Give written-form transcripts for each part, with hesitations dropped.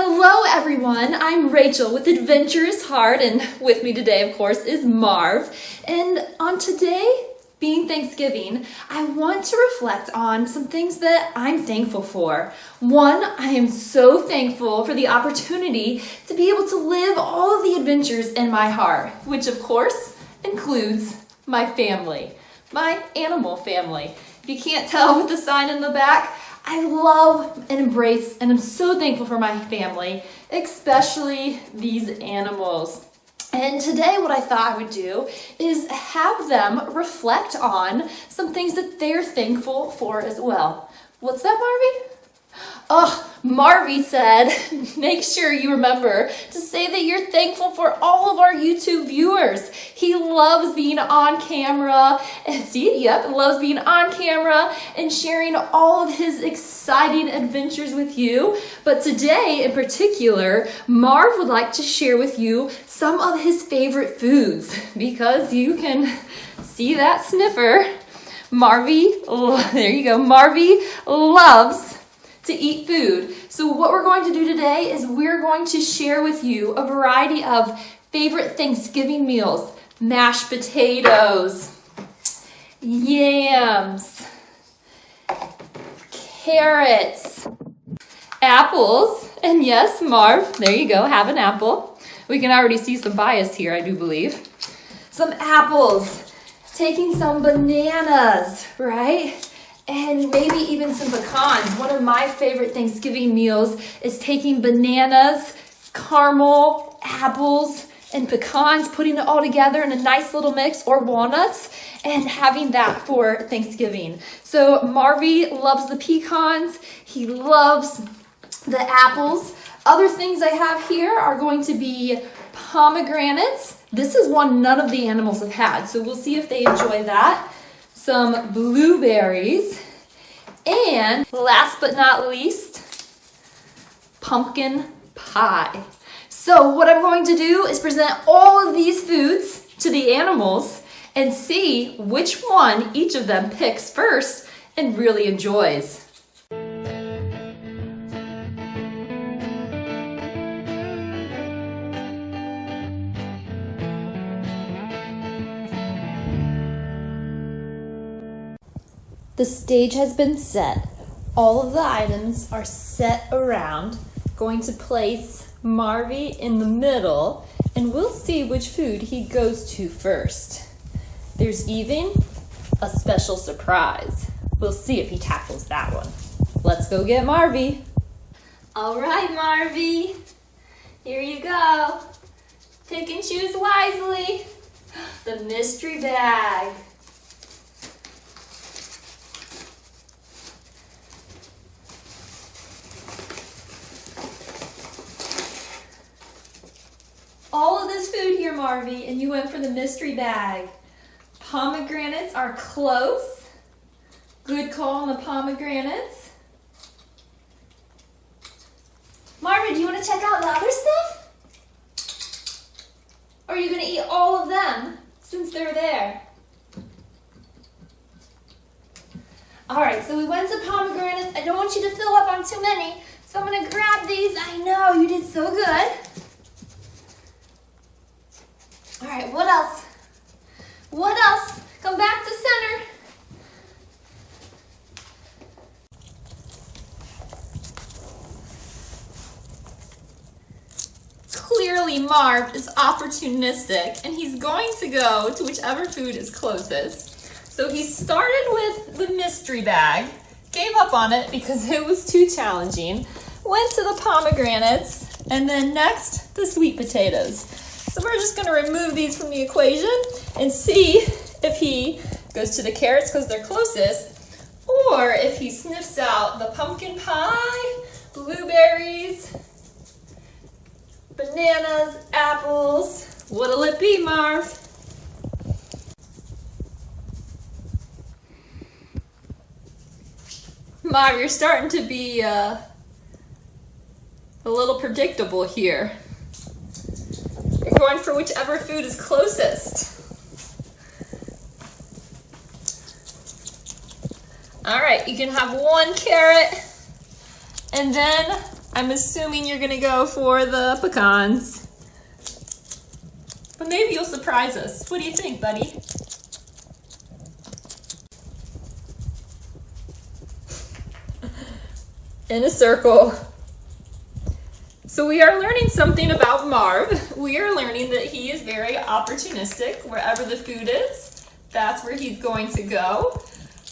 Hello everyone, I'm Rachel with Adventurous Heart, and with me today, of course, is Marv. And on today, being Thanksgiving, I want to reflect on some things that I'm thankful for. One, I am so thankful for the opportunity to be able to live all of the adventures in my heart, which of course includes my family, my animal family. If you can't tell with the sign in the back, I love and embrace, and I'm so thankful for my family, especially these animals. And today what I thought I would do is have them reflect on some things that they're thankful for as well. What's that, Marvy? Oh, Marvy said, make sure you remember to say that you're thankful for all of our YouTube viewers. He loves being on camera and loves being on camera and sharing all of his exciting adventures with you. But today in particular, Marv would like to share with you some of his favorite foods because you can see that sniffer. There you go. Marvy loves to eat food. So what we're going to do today is we're going to share with you a variety of favorite Thanksgiving meals. Mashed potatoes, yams, carrots, apples, and yes, Marv, there you go, have an apple. We can already see some bias here, I do believe. Some apples, taking some bananas, right? And maybe even some pecans. One of my favorite Thanksgiving meals is taking bananas, caramel, apples, and pecans, putting it all together in a nice little mix, or walnuts, and having that for Thanksgiving. So Marvy loves the pecans. He loves the apples. Other things I have here are going to be pomegranates. This is one none of the animals have had, so we'll see if they enjoy that. Some blueberries, and last but not least, pumpkin pie. So what I'm going to do is present all of these foods to the animals and see which one each of them picks first and really enjoys. The stage has been set. All of the items are set around. Going to place Marvy in the middle, and we'll see which food he goes to first. There's even a special surprise. We'll see if he tackles that one. Let's go get Marvy. All right, Marvy. Here you go. Pick and choose wisely. The mystery bag. All of this food here, Marvy, and you went for the mystery bag. Pomegranates are close. Good call on the pomegranates. Marvy, do you want to check out the other stuff? Or are you going to eat all of them since they're there? All right, so we went to pomegranates. I don't want you to fill up on too many, so I'm going to grab these. I know, you did so good. All right, what else? What else? Come back to center. Clearly, Marv is opportunistic, and he's going to go to whichever food is closest. So he started with the mystery bag, gave up on it because it was too challenging, went to the pomegranates, and then next, the sweet potatoes. So we're just going to remove these from the equation and see if he goes to the carrots because they're closest, or if he sniffs out the pumpkin pie, blueberries, bananas, apples. What'll it be, Marv? Marv, you're starting to be a little predictable here. You're going for whichever food is closest. All right, you can have one carrot, and then I'm assuming you're gonna go for the pecans. But maybe you'll surprise us. What do you think, buddy? In a circle. So we are learning something about Marv. We are learning that he is very opportunistic. Wherever the food is, that's where he's going to go.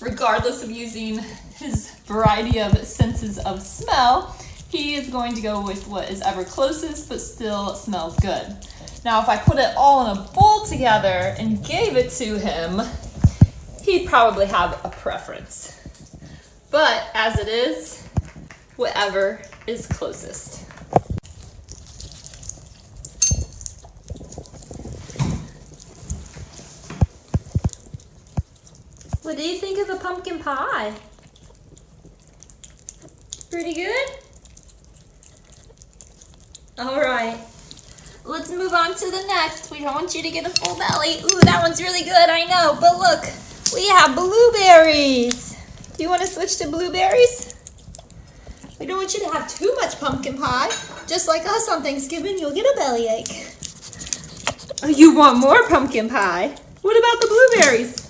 Regardless of using his variety of senses of smell, he is going to go with what is ever closest but still smells good. Now, if I put it all in a bowl together and gave it to him, he'd probably have a preference. But as it is, whatever is closest. What do you think of the pumpkin pie? Pretty good? All right. Let's move on to the next. We don't want you to get a full belly. Ooh, that one's really good, I know. But look, we have blueberries. Do you want to switch to blueberries? We don't want you to have too much pumpkin pie. Just like us on Thanksgiving, you'll get a bellyache. Oh, you want more pumpkin pie? What about the blueberries?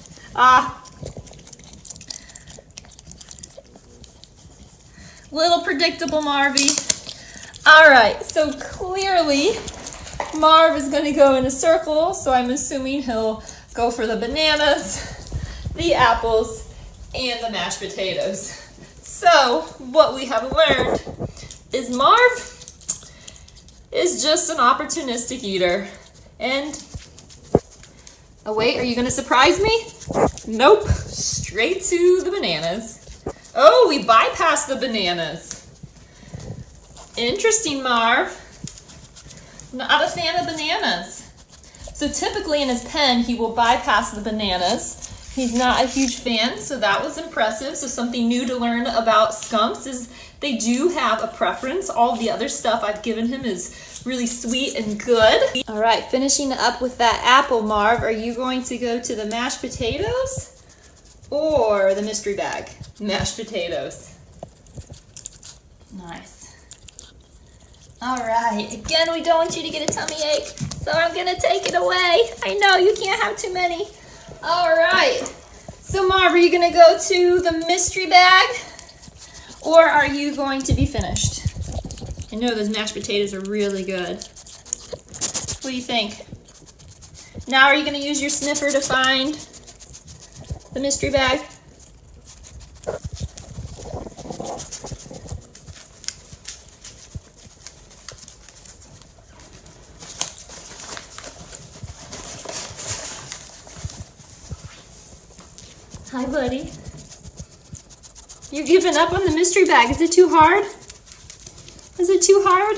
Little predictable, Marvy. All right, so clearly Marv is going to go in a circle, so I'm assuming he'll go for the bananas, the apples, and the mashed potatoes. So what we have learned is Marv is just an opportunistic eater. And, oh wait, are you going to surprise me? Nope, straight to the bananas. Oh, we bypassed the bananas. Interesting, Marv. Not a fan of bananas. So typically in his pen, he will bypass the bananas. He's not a huge fan, so that was impressive. So something new to learn about skunks is they do have a preference. All the other stuff I've given him is really sweet and good. All right, finishing up with that apple, Marv. Are you going to go to the mashed potatoes or the mystery bag? Mashed potatoes. Nice. All right, again, we don't want you to get a tummy ache, so I'm gonna take it away. I know, you can't have too many. All right, so Marv, are you gonna go to the mystery bag, or are you going to be finished? I know those mashed potatoes are really good. What do you think? Now, are you gonna use your sniffer to find the mystery bag? Hi, buddy. You're giving up on the mystery bag. Is it too hard? Is it too hard?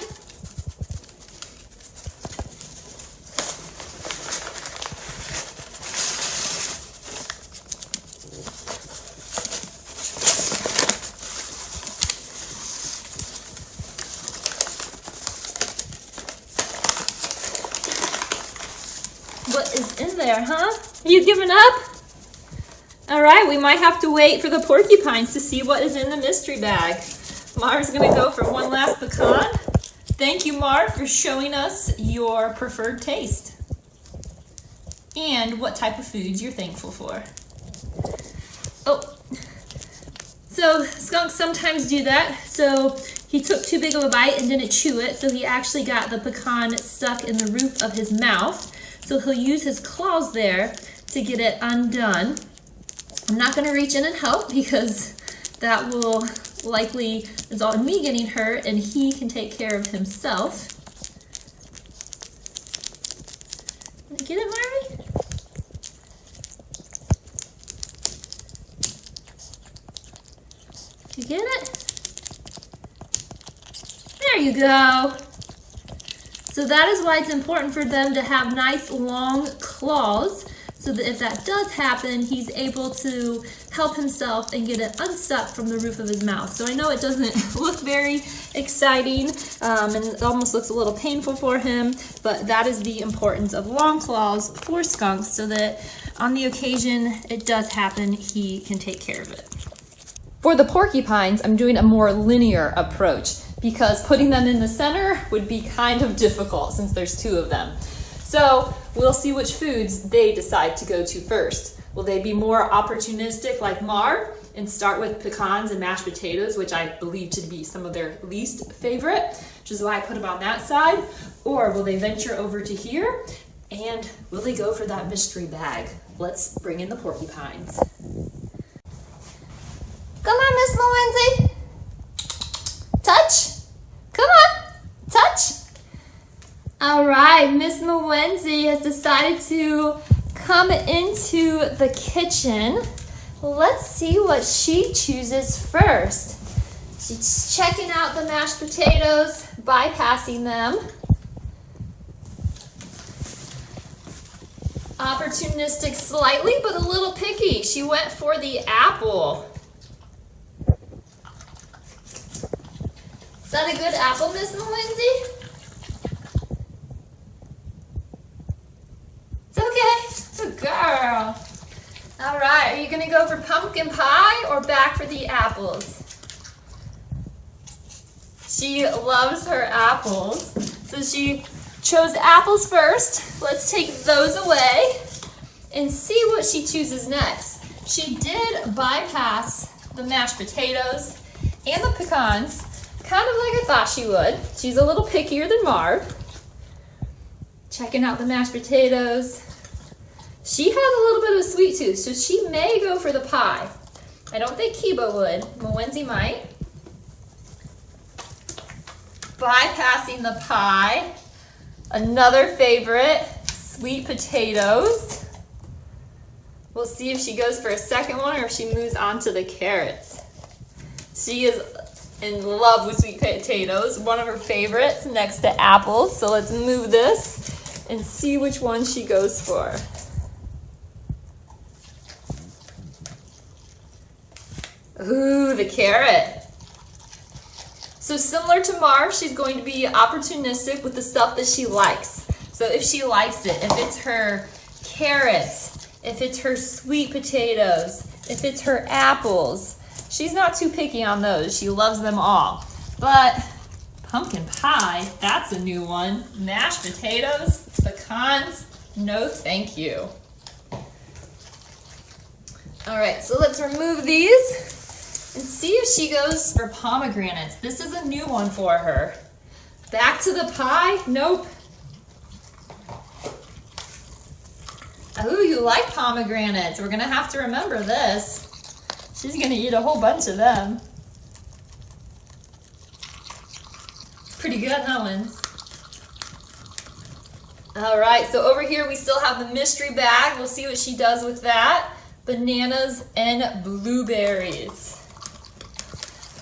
What is in there, huh? Are you giving up? All right, we might have to wait for the porcupines to see what is in the mystery bag. Marv's gonna go for one last pecan. Thank you, Marv, for showing us your preferred taste and what type of foods you're thankful for. Oh, so skunks sometimes do that. So he took too big of a bite and didn't chew it, so he actually got the pecan stuck in the roof of his mouth. So he'll use his claws there to get it undone. I'm not going to reach in and help because that will likely result in me getting hurt, and he can take care of himself. Get it, Marvy? You get it? There you go. So that is why it's important for them to have nice long claws, so that if that does happen, he's able to help himself and get it unstuck from the roof of his mouth. So I know it doesn't look very exciting, and it almost looks a little painful for him, but that is the importance of long claws for skunks, so that on the occasion it does happen, he can take care of it. For the porcupines, I'm doing a more linear approach. because putting them in the center would be kind of difficult since there's two of them. So we'll see which foods they decide to go to first. Will they be more opportunistic like Marv and start with pecans and mashed potatoes, which I believe to be some of their least favorite, which is why I put them on that side? Or will they venture over to here? And will they go for that mystery bag? Let's bring in the porcupines. Come on, Miss Lindsay. Touch. Come on. Touch. All right, Miss Mwenzi has decided to come into the kitchen. Let's see what she chooses first. She's checking out the mashed potatoes, bypassing them. Opportunistic slightly, but a little picky. She went for the apple. Is that a good apple, Miss Lindsay? It's okay. Good girl. All right, are you gonna go for pumpkin pie or back for the apples? She loves her apples, so she chose apples first. Let's take those away and see what she chooses next. She did bypass the mashed potatoes and the pecans, kind of like I thought she would. She's a little pickier than Marv. Checking out the mashed potatoes. She has a little bit of a sweet tooth, so she may go for the pie. I don't think Kibo would. Mwenzi might. Bypassing the pie. Another favorite, sweet potatoes. We'll see if she goes for a second one or if she moves on to the carrots. She is in love with sweet potatoes, one of her favorites next to apples. So let's move this and see which one she goes for. Ooh, the carrot. So similar to Marv, she's going to be opportunistic with the stuff that she likes. So if she likes it, if it's her carrots, if it's her sweet potatoes, if it's her apples, she's not too picky on those. She loves them all. But pumpkin pie, that's a new one. Mashed potatoes, pecans, no thank you. All right, so let's remove these and see if she goes for pomegranates. This is a new one for her. Back to the pie? Nope. Oh, you like pomegranates. We're gonna have to remember this. She's gonna eat a whole bunch of them. Pretty good, huh, Linz? All right, so over here we still have the mystery bag. We'll see what she does with that. Bananas and blueberries.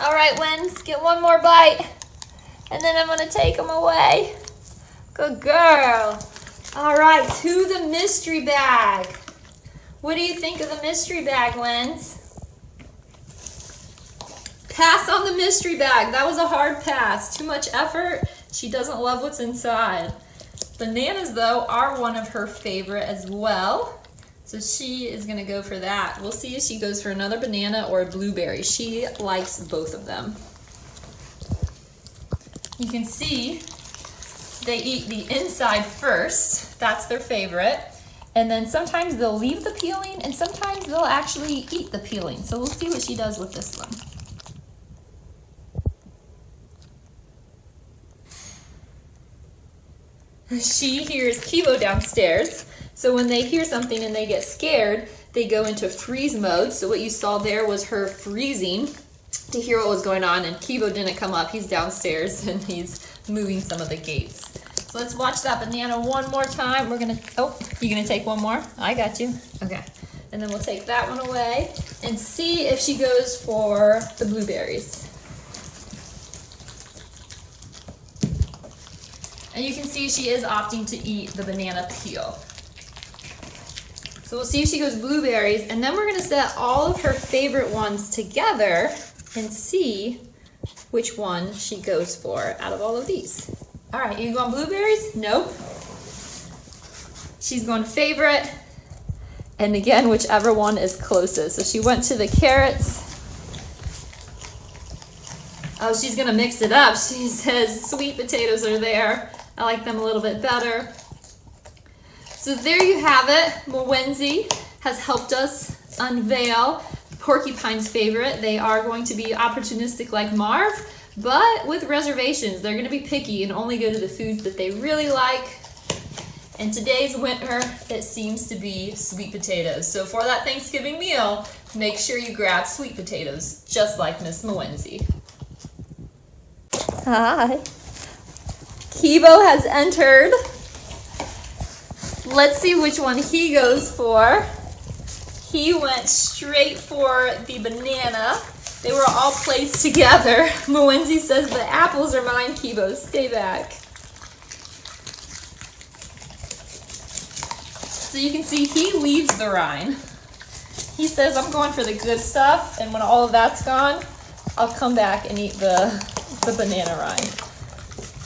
All right, Linz, get one more bite, and then I'm gonna take them away. Good girl. All right, to the mystery bag. What do you think of the mystery bag, Linz? Pass on the mystery bag. That was a hard pass. Too much effort. She doesn't love what's inside. Bananas, though, are one of her favorite as well. So she is gonna go for that. We'll see if she goes for another banana or a blueberry. She likes both of them. You can see they eat the inside first. That's their favorite. And then sometimes they'll leave the peeling and sometimes they'll actually eat the peeling. So we'll see what she does with this one. She hears Kibo downstairs. So when they hear something and they get scared, they go into freeze mode. So what you saw there was her freezing to hear what was going on, and Kibo didn't come up. He's downstairs and he's moving some of the gates. So let's watch that banana one more time. We're gonna, oh, you gonna take one more? I got you. Okay. And then we'll take that one away and see if she goes for the blueberries. And you can see she is opting to eat the banana peel. So we'll see if she goes blueberries, and then we're gonna set all of her favorite ones together and see which one she goes for out of all of these. All right, you going blueberries? Nope. She's going favorite, and again, whichever one is closest. So she went to the carrots. Oh, she's gonna mix it up. She says sweet potatoes are there. I like them a little bit better. So there you have it. Mwenzi has helped us unveil Porcupine's favorite. They are going to be opportunistic like Marv, but with reservations. They're gonna be picky and only go to the foods that they really like. And today's winter, it seems to be sweet potatoes. So for that Thanksgiving meal, make sure you grab sweet potatoes, just like Miss Mwenzi. Hi. Kibo has entered. Let's see which one he goes for. He went straight for the banana. They were all placed together. Mwenzi says the apples are mine, Kibo. Stay back. So you can see he leaves the rind. He says, I'm going for the good stuff, and when all of that's gone, I'll come back and eat the banana rind.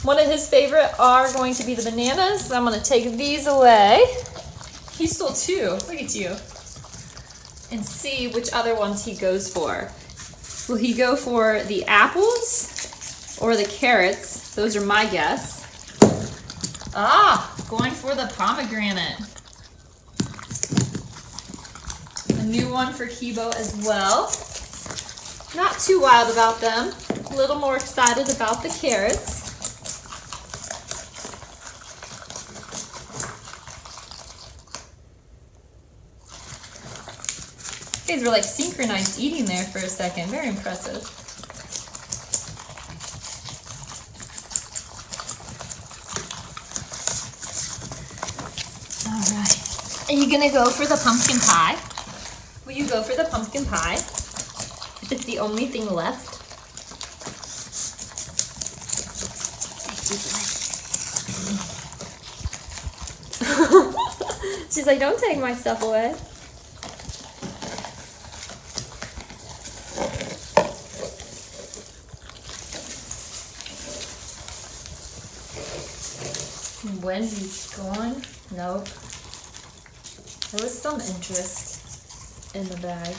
One of his favorite are going to be the bananas, so I'm going to take these away. He stole two. Look at you. And see which other ones he goes for. Will he go for the apples or the carrots? Those are my guess. Ah, going for the pomegranate. A new one for Kibo as well. Not too wild about them. A little more excited about the carrots. You guys were like synchronized eating there for a second. Very impressive. All right. Are you gonna go for the pumpkin pie? Will you go for the pumpkin pie? If it's the only thing left. She's like, don't take my stuff away. Wendy's gone? Nope. There was some interest in the bag.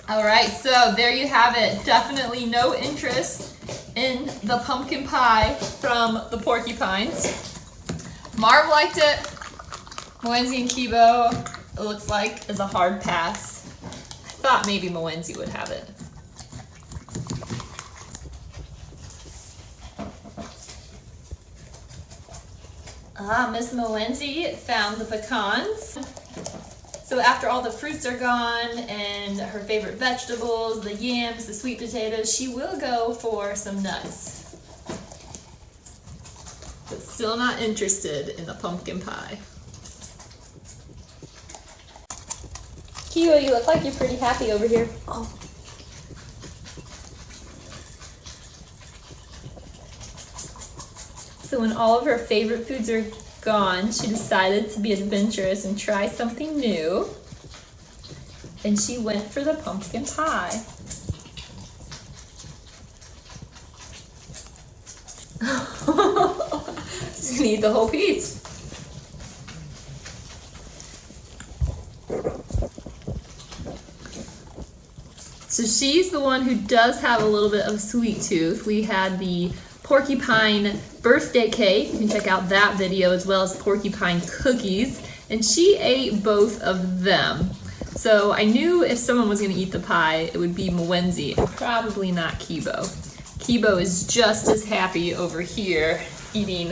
All right, so there you have it. Definitely no interest in the pumpkin pie from the Porcupines. Marv liked it. Mwenzi and Kibo, it looks like, is a hard pass. I thought maybe Mwenzi would have it. Miss Mwenzi found the pecans. So after all the fruits are gone and her favorite vegetables, the yams, the sweet potatoes, she will go for some nuts. But still not interested in the pumpkin pie. Kibo, you look like you're pretty happy over here. Oh. So when all of her favorite foods are gone, she decided to be adventurous and try something new. And she went for the pumpkin pie. She's gonna eat the whole piece. So she's the one who does have a little bit of a sweet tooth. We had the porcupine birthday cake. You can check out that video, as well as porcupine cookies. And she ate both of them. So I knew if someone was going to eat the pie, it would be Mwenzi, and probably not Kibo. Kibo is just as happy over here eating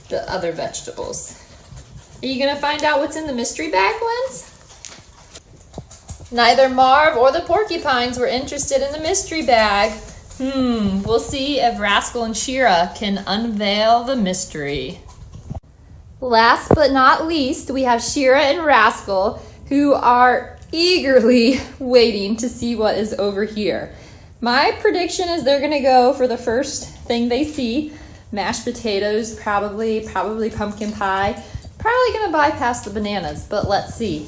the other vegetables. Are you going to find out what's in the mystery bag, Wens? Neither Marv or the Porcupines were interested in the mystery bag. We'll see if Rascal and Shira can unveil the mystery. Last but not least, we have Shira and Rascal, who are eagerly waiting to see what is over here. My prediction is they're gonna go for the first thing they see. Mashed potatoes, probably pumpkin pie, Probably gonna bypass the bananas, but let's see.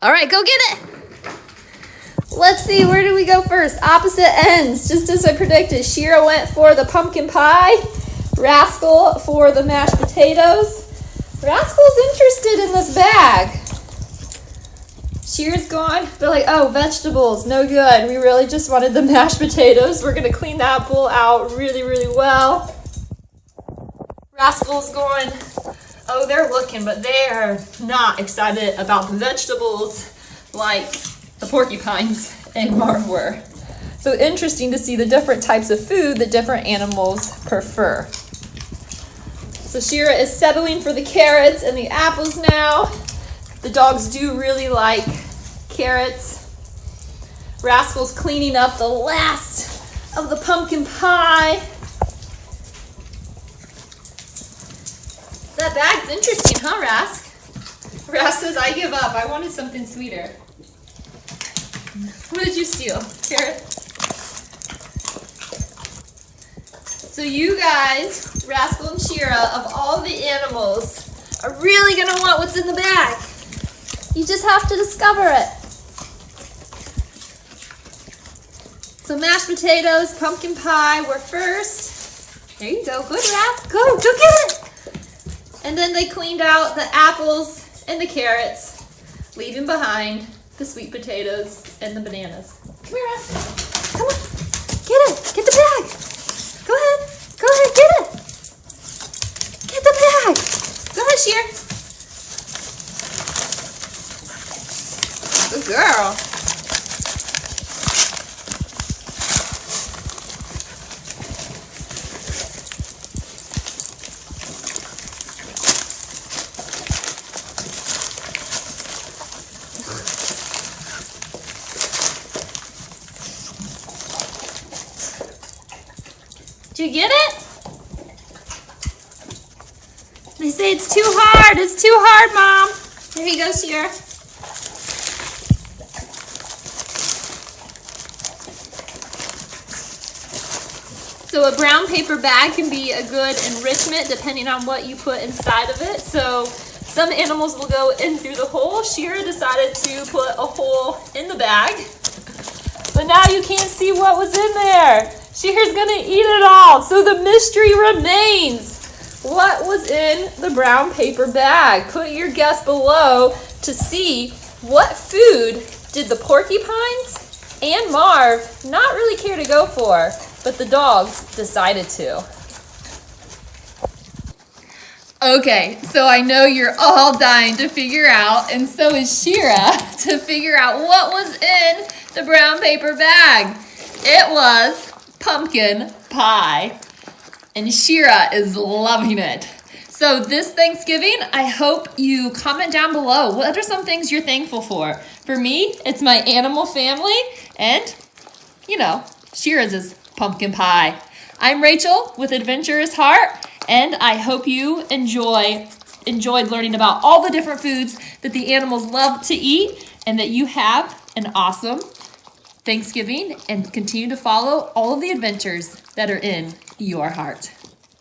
All right, go get it. Let's see, where do we go first? Opposite ends, just as I predicted. Shira went for the pumpkin pie. Rascal for the mashed potatoes. Rascal's interested in this bag. Shira's gone. They're like, oh, vegetables, no good. We really just wanted the mashed potatoes. We're gonna clean that bowl out really, really well. Rascal's going, oh, they're looking, but they are not excited about the vegetables like the porcupines and Marv were. So interesting to see the different types of food that different animals prefer. So Shira is settling for the carrots and the apples now. The dogs do really like carrots. Rascal's cleaning up the last of the pumpkin pie. That bag's interesting, huh, Rask? Rask says, I give up. I wanted something sweeter. What did you steal? Carrot? So you guys, Rascal and Shira, of all the animals, are really going to want what's in the bag. You just have to discover it. So mashed potatoes, pumpkin pie were first. There you go. Good, Rask. Go get it. And then they cleaned out the apples and the carrots, leaving behind the sweet potatoes and the bananas. Come here, Rask. Come on. Get it. Get the bag. Go ahead. Go ahead. Get it. Get the bag. Go ahead, Sheer. Good girl. Did you get it? They say it's too hard. It's too hard, Mom. There you go, Sierra. So a brown paper bag can be a good enrichment depending on what you put inside of it. So some animals will go in through the hole. Shira decided to put a hole in the bag. But now you can't see what was in there. Shira's gonna eat it all. So the mystery remains. What was in the brown paper bag? Put your guess below to see what food did the porcupines and Marv not really care to go for, but the dogs decided to. Okay, so I know you're all dying to figure out, and so is Shira, to figure out what was in the brown paper bag. It was pumpkin pie, and Shira is loving it. So this Thanksgiving, I hope you comment down below. What are some things you're thankful for? For me, it's my animal family, and, you know, Shira's is pumpkin pie. I'm Rachel with Adventurous Heart, and I hope you enjoyed learning about all the different foods that the animals love to eat, and that you have an awesome Thanksgiving and continue to follow all of the adventures that are in your heart.